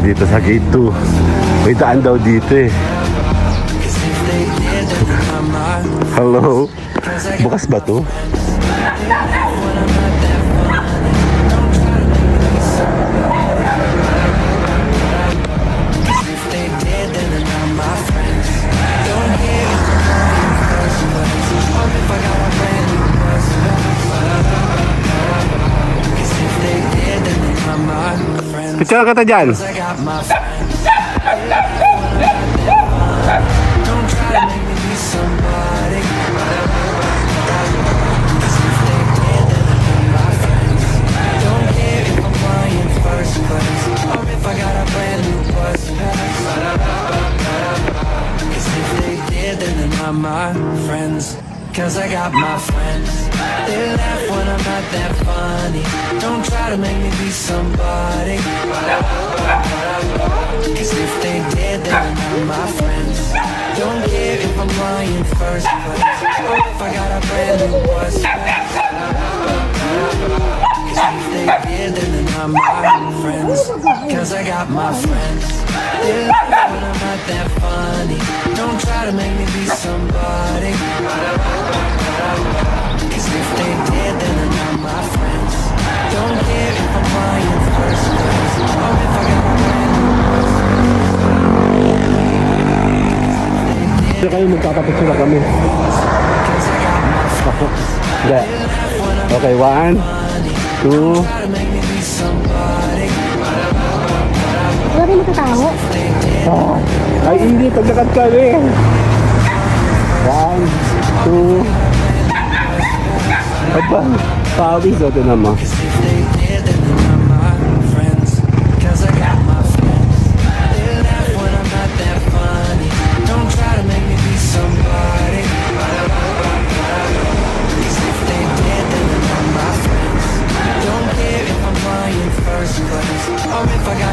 dito sa gate 2. May daan daw dito eh. Hello? Bukas ba to? Picture ka ta dyan. My friends, cause I got my friends. They laugh when I'm not that funny. Don't try to make me be somebody. Cause if they did, then they're not my friends. Don't care if I'm lying first place, or if I got a brand new bus pass. Cause if they did, then they're not my friends. Cause I got my friends. They laugh when I'm not that funny. Don't try to make me be somebody. Cause if they did, then they're not my friends. Don't care if I'm lying first place, or if I got a brand new bus. Hindi kayo magpapapicture kami. Hindi. Okay, 1, 2. Wala rin matataho. Ay, hindi. Paglakad kami. 1, 2. Aba, pawis ito naman.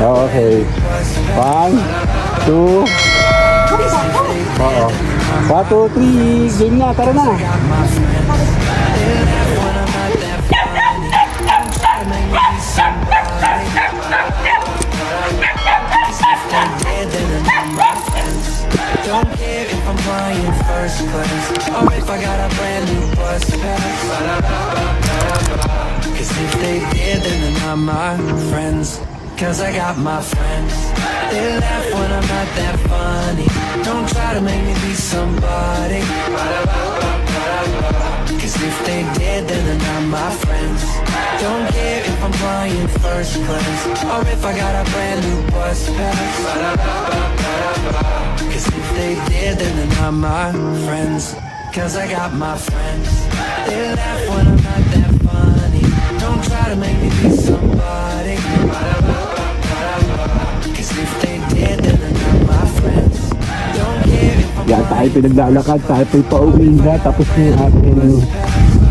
Okay. 1, 2. Oo. 1, 2, 3. Game na. Tara na. Don't care if I'm flying first class, or if I got a brand new bus pass. Cause if they did, then they're not my friends. Cause I got my friends. They laugh when I'm not that funny. Don't try to make me be somebody. Cause if they did, then they're not my friends. Don't care if I'm flying first class, or if I got a brand new bus pass. Cause if they did, then they're not my friends. Cause I got my friends. They laugh when I'm not that funny. Don't try to make me be somebody. Cause if they did, then they're not my friends. Don't care if I'm Yan tayo pinaglalakad. Tayo pauwi na. Tapos na yung ating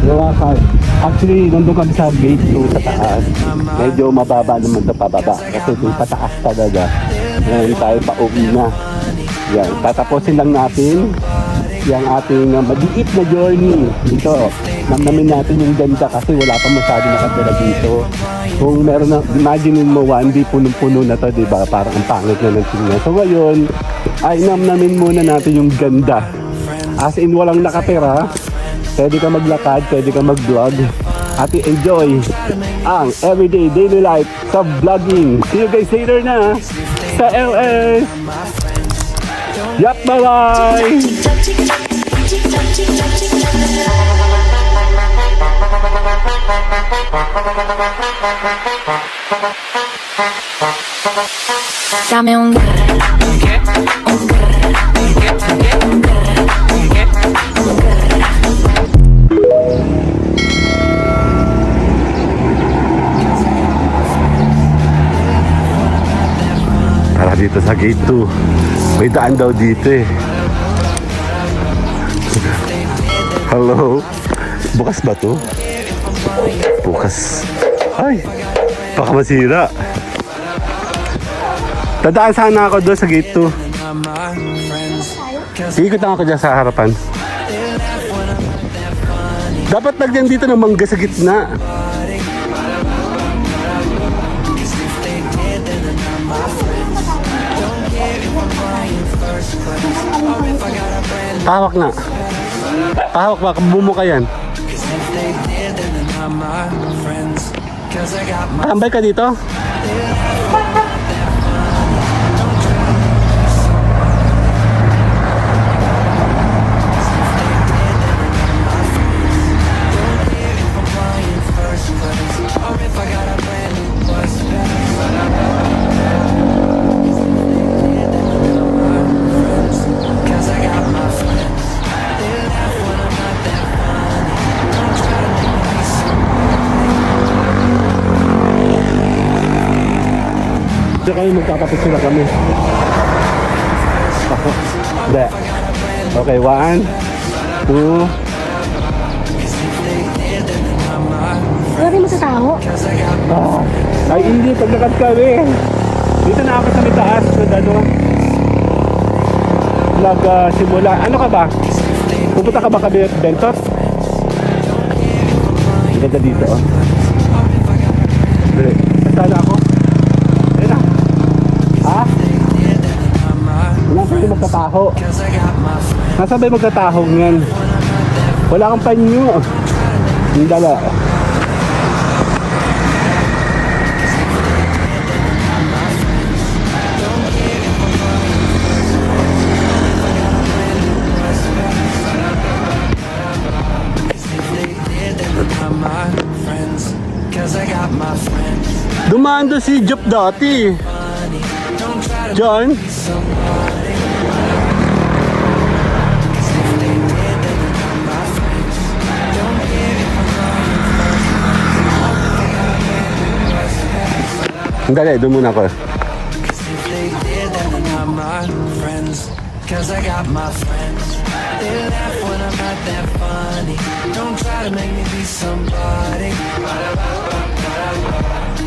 lakad. Actually, nandun kami sa gate 2 sa taas. Medyo mababa naman sa pababa. Kasi yung pataas talaga. Ngayon tayo pauwi na. Yan, tatapusin lang natin yung ating maliit na journey dito. Namnamin natin yung ganda kasi wala pa masyado nakatira dito. Kung meron na, imagine mo one day punong-puno na to, diba? Parang ang pangit na ng tingnan. So ngayon, ay namnamin muna natin yung ganda. As in, walang nakatira. Pwede ka maglakad, pwede ka mag-vlog. At i-enjoy ang everyday daily life sa vlogging. See you guys later na sa LS. Yup, bye-bye! Dame un Tara dito sa gate 2. May daan daw dito eh. Hello? Bukas ba to? Bukas. Ay, baka masira. Dadaan sana ako doon sa gate 2. Ikot lang ako dyan sa harapan. Dapat lagyan dito ng mangga sa gitna. Pahawak na. Pahawak ba? Bumuka yan. They did, then they're not my friends. 'Cause I got my Tambay ka dito? first place. Or if I got a brand new bus Cause I got my friends. They laugh when I'm not that funny. Don't try to make me be Diyan kami magkakapit sila kami. Ako. Hindi. Okay, 1, 2. Wala rin matataho. Ay, hindi. Paglakad kami. Dito na ako sa may taas. Nagsimula. Ano ka ba? Pupunta ka ba kami Bentot? Ang ganda dito, oh. Dali. Nasaan ako? Ayun na. Ha? Wala kayo magtataho. Nasaan ba yung magtataho ngayon? Wala kang panyo. Hindi dala. my friends. Cause I got my friends. Dumaan doon si Jop dati. Don't try to John? be somebody. Dali, doon muna ako. Cause if they did, then they're not my friends. Cause I got my friends. They laugh when I'm not that funny. Don't try to make me be somebody.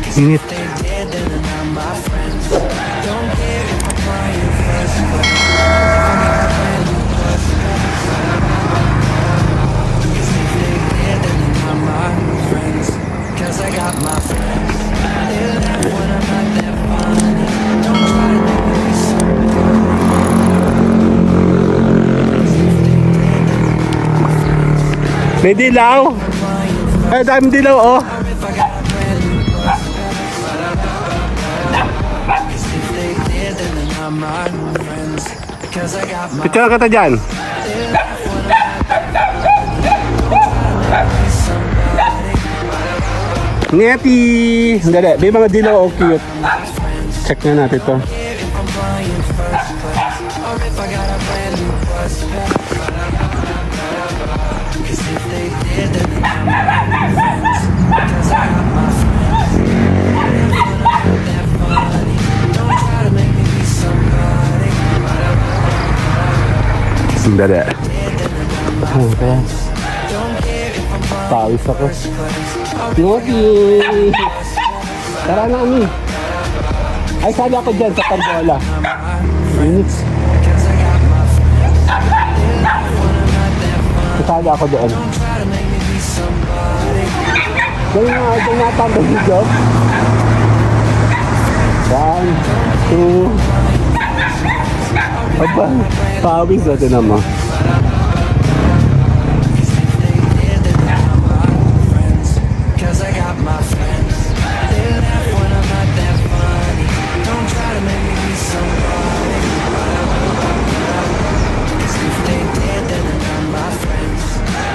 Cause Init. if they did, then they're not my friends. Don't care if I'm crying first place. Cause if they did, then they're not my friends. Cause I got my friends. They laugh when I'm not that funny. Don't try to make me be somebody. May dilaw. Ay, daming dilaw, oh. Picture ka ta dyan. Ngeti. Dali, may mga dilaw, oh, cute. Check na natin to. Dali. Okay. Pawis ako. Ngeti. Tara na kami. Ay, sali ako dyan sa Parbola. Minutes. Sali ako doon. Ganyan nga, ito nga tanda si Job. 1, 2. Aba, pawis natin naman. Cause I got my friends. They laugh when I'm not that funny. Don't try to make me be somebody. Cause if they did, then they're not my friends.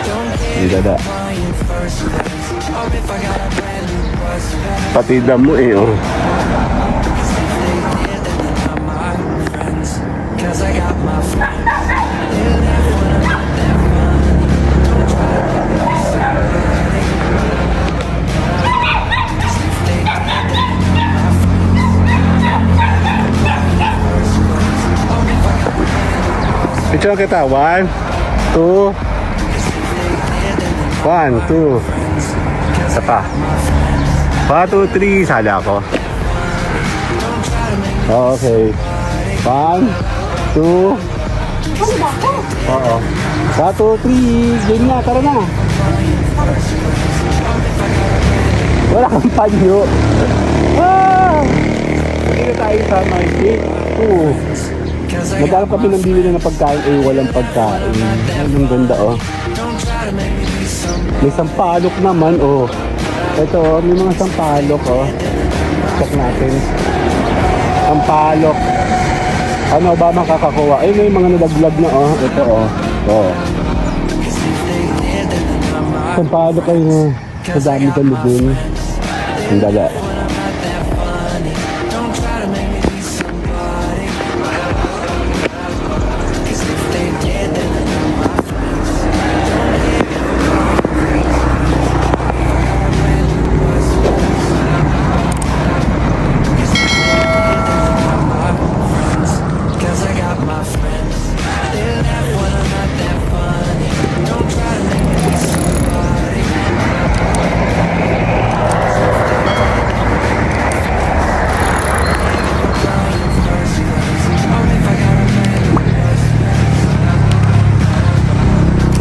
Don't care if I'm crying first place. Or if I got a brand new bus fare. Pati damo eh, oh. Cause if they did, then they're not my friends. Cause I got my friends. They laugh when I'm not that funny. Don't try to make me be somebody. Picture kita. 1, 2. 1, 2. Isa pa. 1, 2, 3. Sali ako. Okay. 1, 2. Oo. 1, 2, 3. Game na. Tara na. Wala kang panyo. Ah! Hindi na tayo sa my gate 2. Cause I Naghanap got kami ng bibili ng pagkain, eh walang pagkain. Ang ganda oh. Don't try to make me be somebody. May sampalok naman oh. Ito oh, may mga sampalok oh. Check natin. Sampalok. Ano ba makakakuha? Ay, may mga nalaglag na oh. Ito oh. Oh. Sampalok ay sa dami kami din. Ang dala. Don't try to make me be somebody. Cause if they did, then they're not my friends. Don't give it Cause I got my friends. They laugh when I'm not that funny. Don't try to make me be somebody.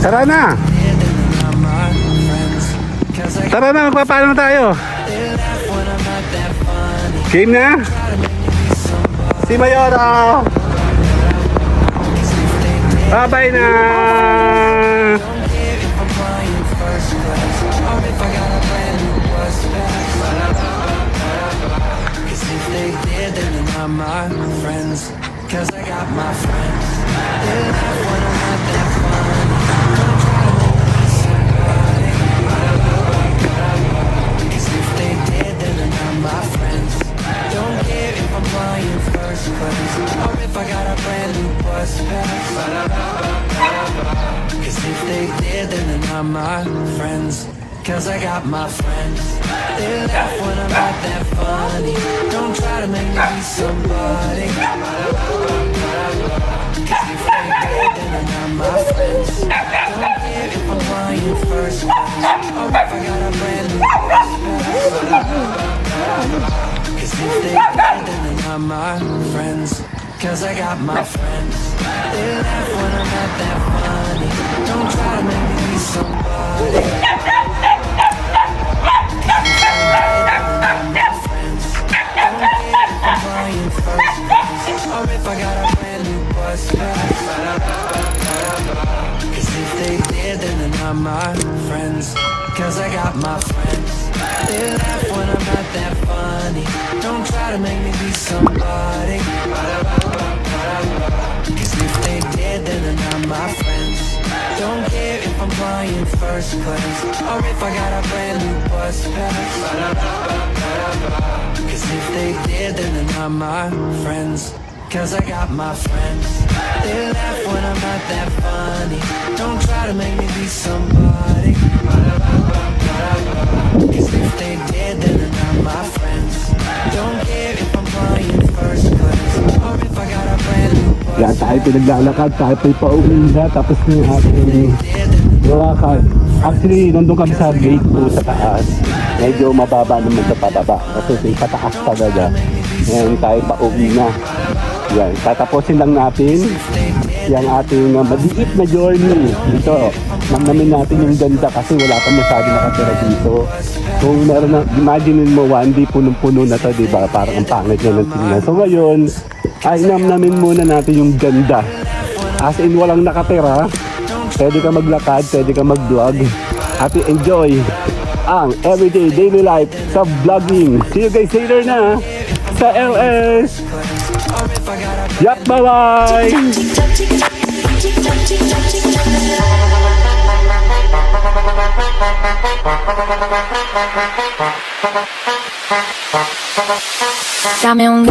Tara na! Tara na, magpapalo na tayo. Game na? Si Mayora! Bye-bye na! My friends, cause I got my friends. They laugh when I'm not that funny. Don't try to make me be somebody. Cause if they did, then they're not my friends. Don't care if I'm flying first class or if I got a brand new bus pass. Cause if they did, then they're not my friends. Cause I got my friends. They laugh when I'm not that funny. Don't try to make me be somebody. Cause if they did, then they're not my friends. Don't care if I'm flying first class or if I got a brand new bus pass. Cause if they did, then they're not my friends. Cause I got my friends. They laugh when I'm not that funny. Don't try to make me be somebody. Or if I got a brand new bus pass. Cause if they did, then they're not my friends. Cause I got my friends. They laugh when I'm not that funny. Don't try to make me be somebody. Cause if they did, then they're not my friends. Don't care if I'm flying first class or if I got a brand new bus pass. Cause if they did, then they're not my friends. Cause I got my friends. They laugh when I'm not that funny. Don't try to make me be somebody. Cause if they did, then they're not my friends. Don't care if I'm flying first class or if I got a brand new bus. Yan tayo pinaglalakad, tayo pauwi na, tapos na yung ating lakad. Actually, nandun kami sa gate 2 sa taas. Medyo mababa naman sa pababa. Kasi yung pataas talaga. Ngayon tayo pauwi na. Yan, tatapusin lang natin yung ating maliit na journey. Dito, namin natin yung ganda kasi wala pa masyado nakatira dito. Kung meron na, imagine mo, one day punong-puno na to, diba? Parang ang pangit na ng tingnan. So ngayon, ay namin muna natin yung ganda. As in, walang nakatira. Pwede ka maglakad, pwede ka mag-vlog. Happy enjoy ang everyday daily life sa vlogging. See you guys later na sa LS. Yup, bye-bye! Dame un